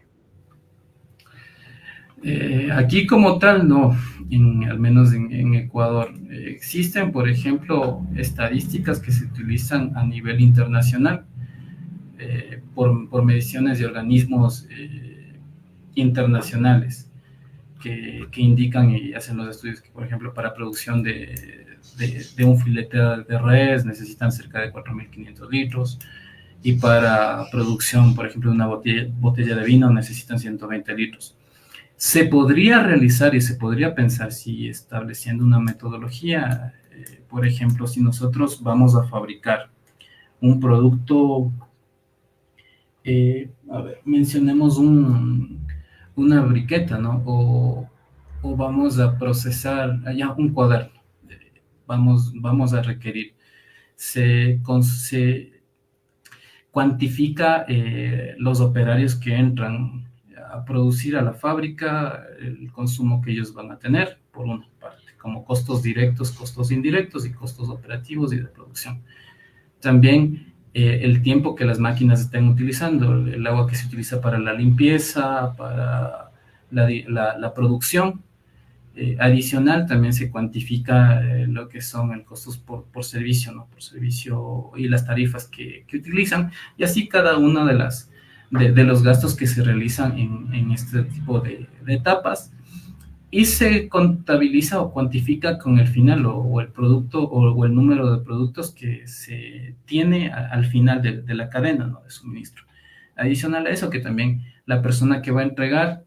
S2: Aquí como tal, no, al menos en Ecuador. Existen, por ejemplo, estadísticas que se utilizan a nivel internacional por mediciones de organismos internacionales que indican y hacen los estudios que, por ejemplo, para producción de un filete de res necesitan cerca de 4.500 litros y para producción, por ejemplo, de una botella de vino necesitan 120 litros. Se podría realizar y se podría pensar si estableciendo una metodología, por ejemplo, si nosotros vamos a fabricar un producto, mencionemos una briqueta, ¿no? O vamos a procesar ya un cuaderno, vamos a requerir. Se cuantifica los operarios que entran a producir a la fábrica, el consumo que ellos van a tener, por una parte, como costos directos, costos indirectos y costos operativos y de producción. También el tiempo que las máquinas estén utilizando, el agua que se utiliza para la limpieza, para la producción. Adicional, también se cuantifica lo que son el costos por servicio, ¿no? Por servicio y las tarifas que utilizan, y así cada una de los gastos que se realizan en este tipo de etapas, y se contabiliza o cuantifica con el final o el producto o el número de productos que se tiene al final de la cadena, ¿no? De suministro. Adicional a eso, que también la persona que va a entregar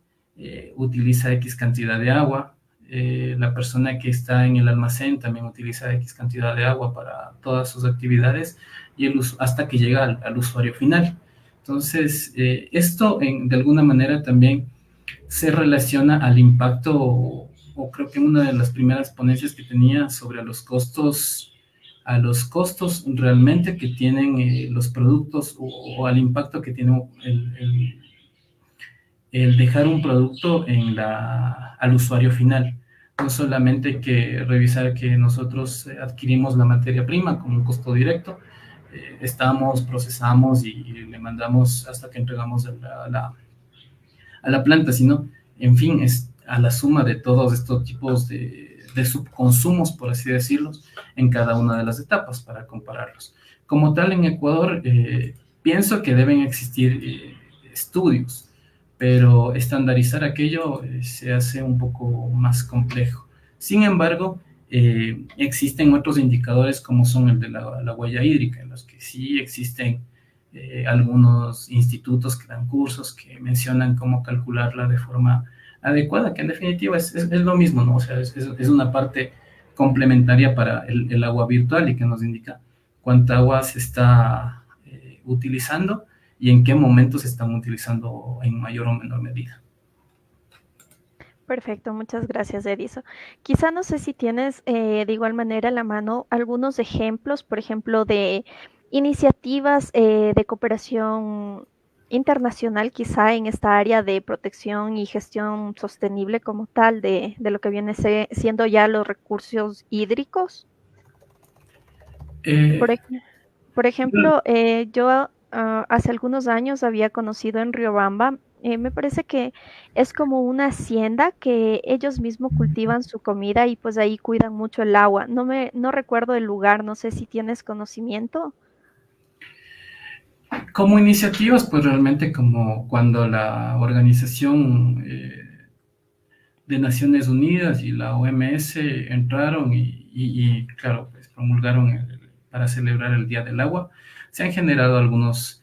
S2: utiliza X cantidad de agua, la persona que está en el almacén también utiliza X cantidad de agua para todas sus actividades y hasta que llega al usuario final. Entonces, esto de alguna manera también se relaciona al impacto, o creo que una de las primeras ponencias que tenía sobre a los costos realmente que tienen los productos, o al impacto que tiene el dejar un producto al usuario final. No solamente hay que revisar que nosotros adquirimos la materia prima con un costo directo, procesamos y le mandamos hasta que entregamos a la planta, sino, en fin, es a la suma de todos estos tipos de subconsumos, por así decirlo, en cada una de las etapas para compararlos. Como tal, en Ecuador, pienso que deben existir estudios, pero estandarizar aquello se hace un poco más complejo. Sin embargo, existen otros indicadores como son el de la huella hídrica, en los que sí existen algunos institutos que dan cursos que mencionan cómo calcularla de forma adecuada, que en definitiva es lo mismo, ¿no? O sea, es una parte complementaria para el agua virtual y que nos indica cuánta agua se está utilizando y en qué momentos se están utilizando en mayor o menor medida.
S1: Perfecto, muchas gracias, Ediso. Quizá no sé si tienes de igual manera a la mano algunos ejemplos, por ejemplo, de iniciativas de cooperación internacional, quizá en esta área de protección y gestión sostenible como tal de lo que viene siendo ya los recursos hídricos. Por,
S2: Eh,
S1: ej- por ejemplo, yo hace algunos años había conocido en Riobamba, me parece que es como una hacienda que ellos mismos cultivan su comida y pues ahí cuidan mucho el agua. No recuerdo el lugar, no sé si tienes conocimiento.
S2: Como iniciativas, pues realmente como cuando la Organización de Naciones Unidas y la OMS entraron claro, pues promulgaron para celebrar el Día del Agua, se han generado algunos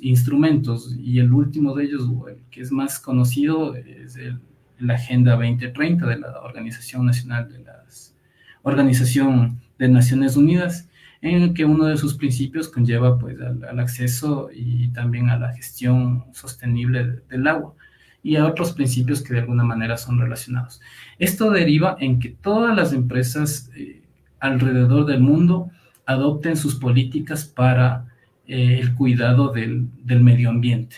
S2: instrumentos, y el último de ellos, o el que es más conocido, es la Agenda 2030 de la Organización de Naciones Unidas, en el que uno de sus principios conlleva pues al acceso y también a la gestión sostenible del agua, y a otros principios que de alguna manera son relacionados. Esto deriva en que todas las empresas alrededor del mundo adopten sus políticas para el cuidado del medio ambiente.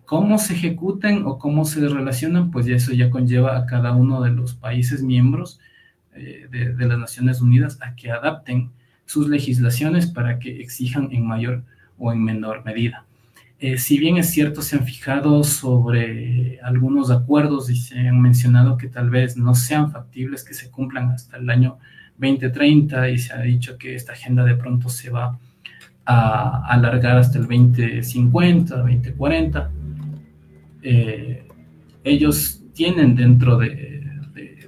S2: ¿Cómo se ejecutan o cómo se relacionan? Pues eso ya conlleva a cada uno de los países miembros de las Naciones Unidas a que adapten sus legislaciones para que exijan en mayor o en menor medida. Si bien es cierto, se han fijado sobre algunos acuerdos y se han mencionado que tal vez no sean factibles que se cumplan hasta el año 2030, y se ha dicho que esta agenda de pronto se va a alargar hasta el 2050, 2040. Ellos tienen dentro de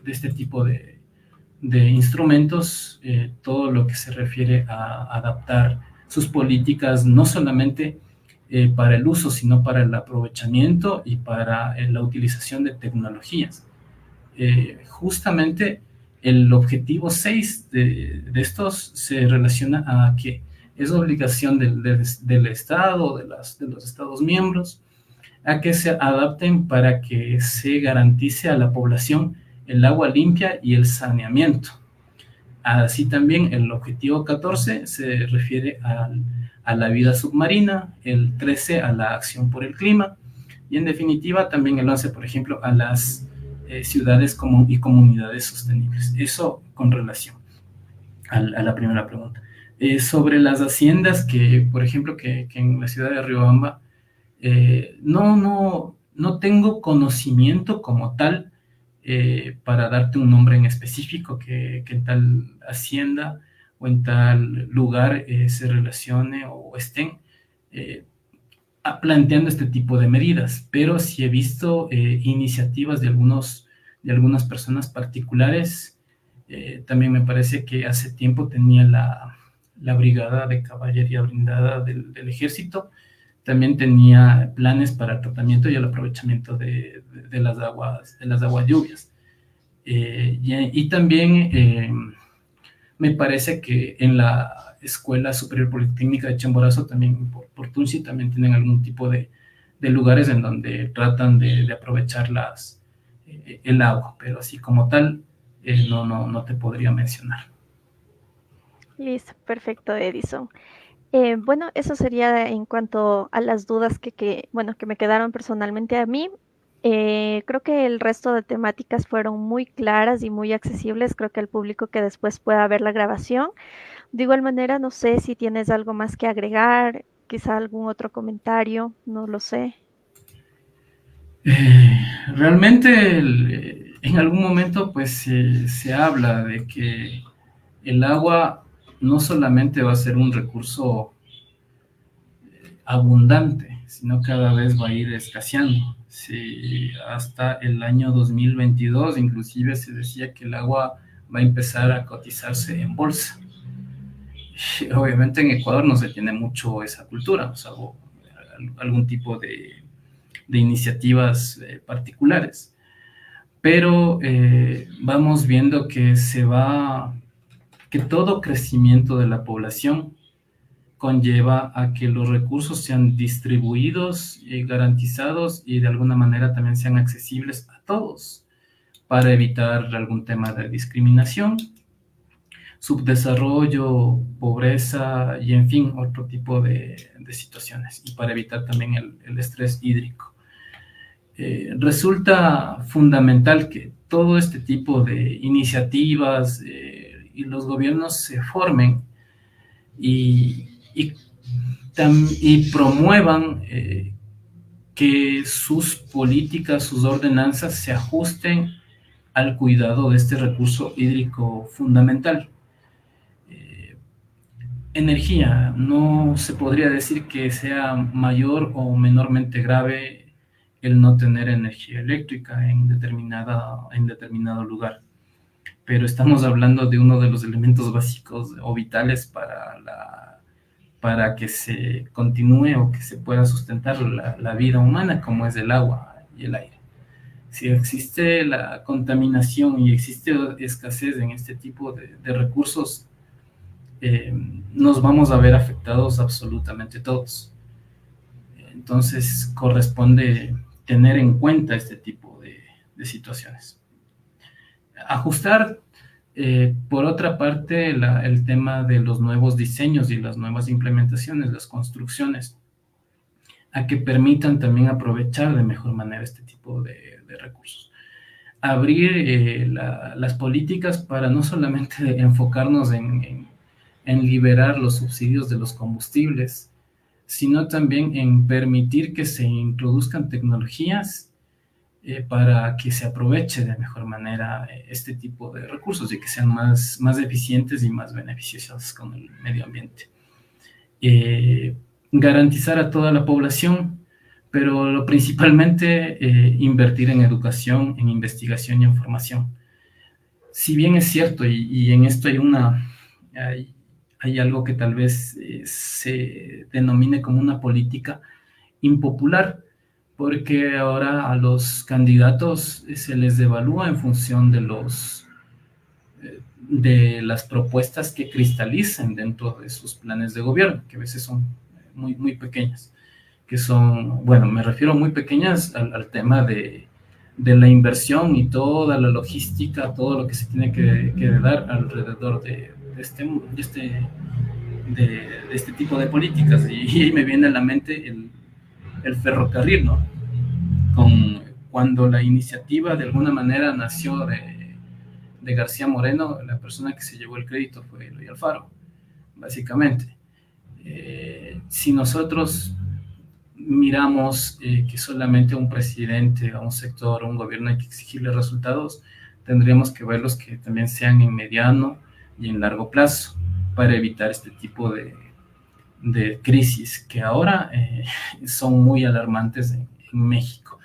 S2: este tipo de instrumentos todo lo que se refiere a adaptar sus políticas, no solamente para el uso, sino para el aprovechamiento y para la utilización de tecnologías. Justamente el objetivo 6 de estos se relaciona a que es obligación del Estado, de los Estados miembros, a que se adapten para que se garantice a la población el agua limpia y el saneamiento. Así también el objetivo 14 se refiere a la vida submarina, el 13 a la acción por el clima, y en definitiva también el 11, por ejemplo, a las ciudades y comunidades sostenibles. Eso con relación a la primera pregunta. Sobre las haciendas que, por ejemplo, que en la ciudad de Riobamba, no tengo conocimiento como tal para darte un nombre en específico que en tal hacienda o en tal lugar se relacione o estén planteando este tipo de medidas, pero sí he visto iniciativas de algunas personas particulares. También me parece que hace tiempo tenía la brigada de caballería blindada del ejército, también tenía planes para el tratamiento y el aprovechamiento de las aguas lluvias. Y también me parece que en la Escuela Superior Politécnica de Chimborazo, también por Tunsi, también tienen algún tipo de de lugares en donde tratan de aprovechar el agua, pero así como tal, no te podría mencionar.
S1: Listo, perfecto, Edison. Bueno, eso sería en cuanto a las dudas bueno, que me quedaron personalmente a mí. Creo que el resto de temáticas fueron muy claras y muy accesibles. Creo que el público que después pueda ver la grabación. De igual manera, no sé si tienes algo más que agregar, quizá algún otro comentario, no lo sé.
S2: Realmente en algún momento pues se habla de que el agua no solamente va a ser un recurso abundante, sino cada vez va a ir escaseando. Sí, hasta el año 2022 inclusive se decía que el agua va a empezar a cotizarse en bolsa. Obviamente en Ecuador no se tiene mucho esa cultura, o sea, algún tipo de iniciativas particulares, pero vamos viendo que todo crecimiento de la población conlleva a que los recursos sean distribuidos y garantizados y de alguna manera también sean accesibles a todos para evitar algún tema de discriminación, subdesarrollo, pobreza y en fin, otro tipo de situaciones y para evitar también el estrés hídrico. Resulta fundamental que todo este tipo de iniciativas y los gobiernos se formen y promuevan que sus políticas, sus ordenanzas se ajusten al cuidado de este recurso hídrico fundamental. Energía, no se podría decir que sea mayor o menormente grave el no tener energía eléctrica en determinado lugar, pero estamos hablando de uno de los elementos básicos o vitales para que se continúe o que se pueda sustentar la vida humana, como es el agua y el aire. Si existe la contaminación y existe escasez en este tipo de recursos, nos vamos a ver afectados absolutamente todos. Entonces corresponde tener en cuenta este tipo de situaciones. Ajustar, por otra parte, el tema de los nuevos diseños y las nuevas implementaciones, las construcciones, a que permitan también aprovechar de mejor manera este tipo de recursos. Abrir las políticas para no solamente enfocarnos en liberar los subsidios de los combustibles, sino también en permitir que se introduzcan tecnologías para que se aproveche de mejor manera este tipo de recursos y que sean más eficientes y más beneficiosos con el medio ambiente. Garantizar a toda la población, pero principalmente invertir en educación, en investigación y en formación. Si bien es cierto, y en esto hay algo que tal vez se denomine como una política impopular, porque ahora a los candidatos se les evalúa en función de las propuestas que cristalicen dentro de sus planes de gobierno, que a veces son muy pequeñas, que son, bueno, me refiero muy pequeñas al tema de la inversión y toda la logística, todo lo que se tiene que dar alrededor de este tipo de políticas. Y me viene a la mente el ferrocarril, ¿no? Cuando la iniciativa de alguna manera nació de García Moreno, la persona que se llevó el crédito fue Eloy Alfaro, básicamente. Si nosotros miramos que solamente un presidente, a un sector, a un gobierno hay que exigirle resultados, tendríamos que verlos que también sean en mediano y en largo plazo para evitar este tipo de crisis que ahora son muy alarmantes en México,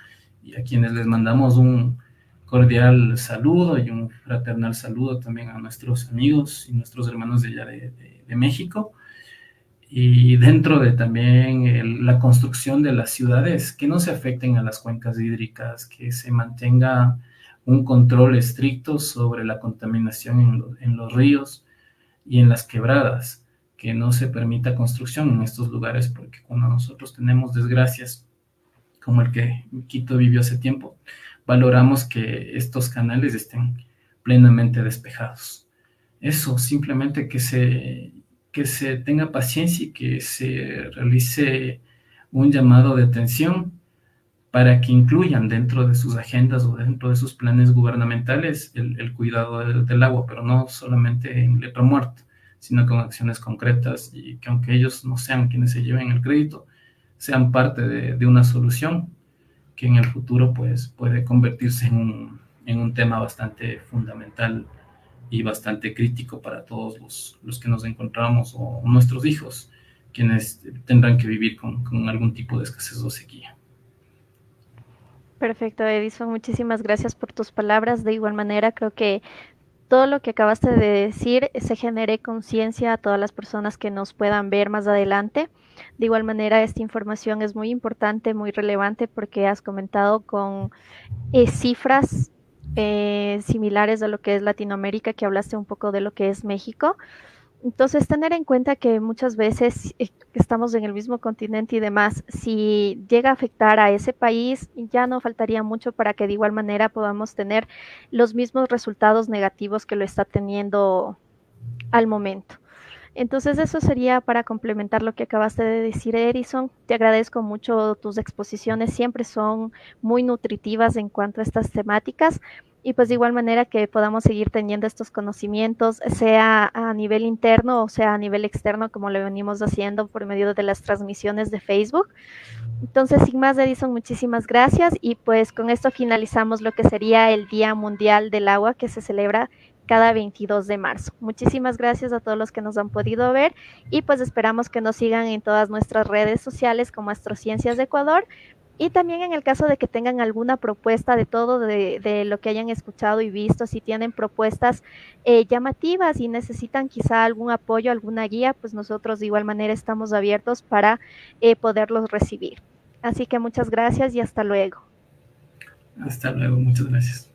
S2: y a quienes les mandamos un cordial saludo y un fraternal saludo también a nuestros amigos y nuestros hermanos de allá de México, y dentro de también la construcción de las ciudades, que no se afecten a las cuencas hídricas, que se mantenga un control estricto sobre la contaminación en los ríos y en las quebradas, que no se permita construcción en estos lugares, porque cuando nosotros tenemos desgracias como el que Quito vivió hace tiempo, valoramos que estos canales estén plenamente despejados. Eso, simplemente que se tenga paciencia y que se realice un llamado de atención para que incluyan dentro de sus agendas o dentro de sus planes gubernamentales el cuidado del agua, pero no solamente en letra muerta, sino con acciones concretas y que aunque ellos no sean quienes se lleven el crédito, sean parte de una solución que en el futuro pues, puede convertirse en un tema bastante fundamental y bastante crítico para todos los que nos encontramos o nuestros hijos, quienes tendrán que vivir con algún tipo de escasez o sequía.
S1: Perfecto, Edison. Muchísimas gracias por tus palabras. De igual manera, creo que todo lo que acabaste de decir se genere conciencia a todas las personas que nos puedan ver más adelante. De igual manera, esta información es muy importante, muy relevante, porque has comentado con cifras similares a lo que es Latinoamérica, que hablaste un poco de lo que es México. Entonces, tener en cuenta que muchas veces estamos en el mismo continente y demás, si llega a afectar a ese país, ya no faltaría mucho para que de igual manera podamos tener los mismos resultados negativos que lo está teniendo al momento. Entonces, eso sería para complementar lo que acabaste de decir, Edison. Te agradezco mucho tus exposiciones, siempre son muy nutritivas en cuanto a estas temáticas. Y pues de igual manera que podamos seguir teniendo estos conocimientos, sea a nivel interno o sea a nivel externo, como lo venimos haciendo por medio de las transmisiones de Facebook. Entonces, sin más, Edison, muchísimas gracias. Y pues con esto finalizamos lo que sería el Día Mundial del Agua, que se celebra cada 22 de marzo. Muchísimas gracias a todos los que nos han podido ver y pues esperamos que nos sigan en todas nuestras redes sociales como Astrociencias de Ecuador. Y también en el caso de que tengan alguna propuesta de todo, de lo que hayan escuchado y visto, si tienen propuestas llamativas y necesitan quizá algún apoyo, alguna guía, pues nosotros de igual manera estamos abiertos para poderlos recibir. Así que muchas gracias y hasta luego.
S2: Hasta luego, muchas gracias.